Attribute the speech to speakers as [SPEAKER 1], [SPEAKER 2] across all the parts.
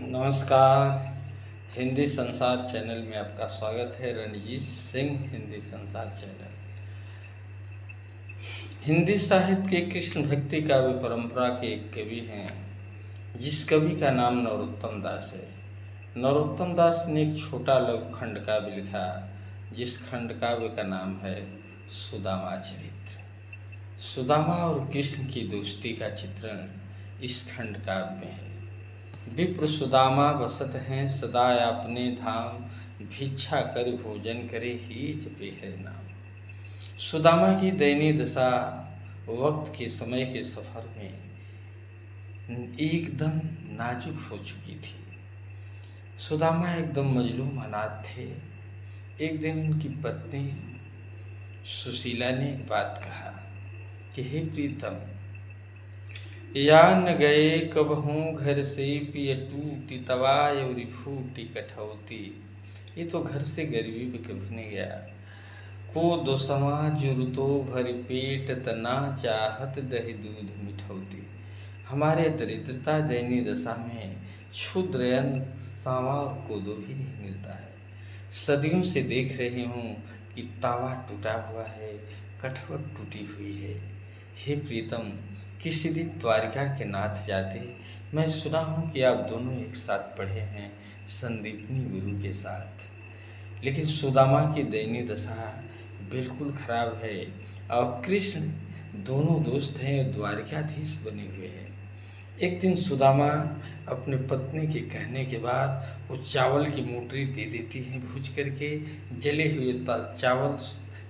[SPEAKER 1] नमस्कार। हिंदी संसार चैनल में आपका स्वागत है। रणजीत सिंह हिंदी संसार चैनल। हिंदी साहित्य के कृष्ण भक्ति काव्य परंपरा के एक कवि हैं, जिस कवि का नाम नरोत्तम दास है। नरोत्तम दास ने एक छोटा लघु खंड काव्य लिखा, जिस खंड काव्य का नाम है सुदामा चरित्र। सुदामा और कृष्ण की दोस्ती का चित्रण इस खंड काव्य में है। विप्र सुदामा बसत हैं सदा अपने धाम, भिक्षा कर भोजन करे ही जपे हरि नाम। सुदामा की दयनीय दशा वक्त के समय के सफर में एकदम नाजुक हो चुकी थी। सुदामा एकदम मजलूम हालात थे। एक दिन उनकी पत्नी सुशीला ने एक बात कहा कि हे प्रीतम, या न गए कब हूँ घर से पिय टूटी तवाय और फूटी कठौती। ये तो घर से गरीबी में कभी नहीं गया। को दो समाज रुतो भर पेट तना चाहत दही दूध मिठौती। हमारे दरिद्रता दयनीय दशा में क्षुद्र अन्न सांवा और कोदो भी नहीं मिलता है। सदियों से देख रही हूँ कि तावा टूटा हुआ है, कठवट टूटी हुई है। हे प्रीतम, किसी दिन द्वारिका के नाथ जाते। मैं सुना हूँ कि आप दोनों एक साथ पढ़े हैं संदीपनी गुरु के साथ। लेकिन सुदामा की दयनीय दशा बिल्कुल खराब है और कृष्ण दोनों दोस्त हैं, द्वारिकाधीश बने हुए हैं। एक दिन सुदामा अपने पत्नी के कहने के बाद वो चावल की मोटरी दे देती हैं, भूज करके जले हुए चावल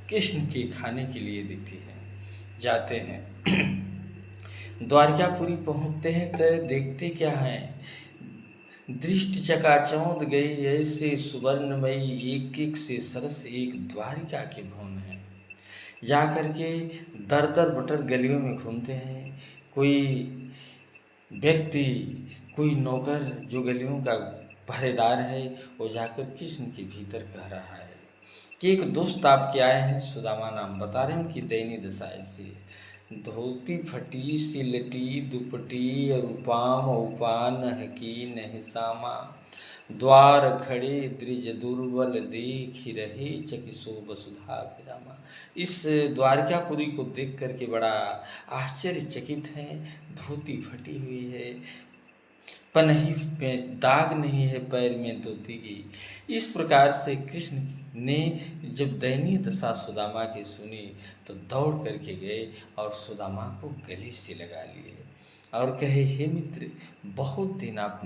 [SPEAKER 1] कृष्ण के खाने के लिए देती है। जाते हैं द्वारकापुरी पहुँचते हैं तो देखते क्या है, दृष्टि चकाचौंध गई ऐसे सुवर्णमयी, एक एक से सरस एक द्वारिका के भवन हैं। जा कर के दर दर बटर गलियों में घूमते हैं। कोई व्यक्ति, कोई नौकर जो गलियों का पहरेदार है, वो जाकर कृष्ण के भीतर कह रहा है कि एक दोस्त आपके आए हैं, सुदामा नाम बता रहे हैं। उनकी दयनीय दशा ऐसी है, धोती फटी सिलटी दुपटी और उपाम उपान हकी नहीं सामा। द्वार खड़े द्रिज दुर्बल देख रहे चकिसो वसुधा विरामा। इस द्वारकापुरी को देख करके बड़ा आश्चर्यचकित है। धोती फटी हुई है, पनही में दाग नहीं है पैर में धोती की। इस प्रकार से कृष्ण ने जब दयनीय दशा सुदामा की सुनी तो दौड़ करके गए और सुदामा को गले से लगा लिए और कहे, हे मित्र, बहुत दिन आपने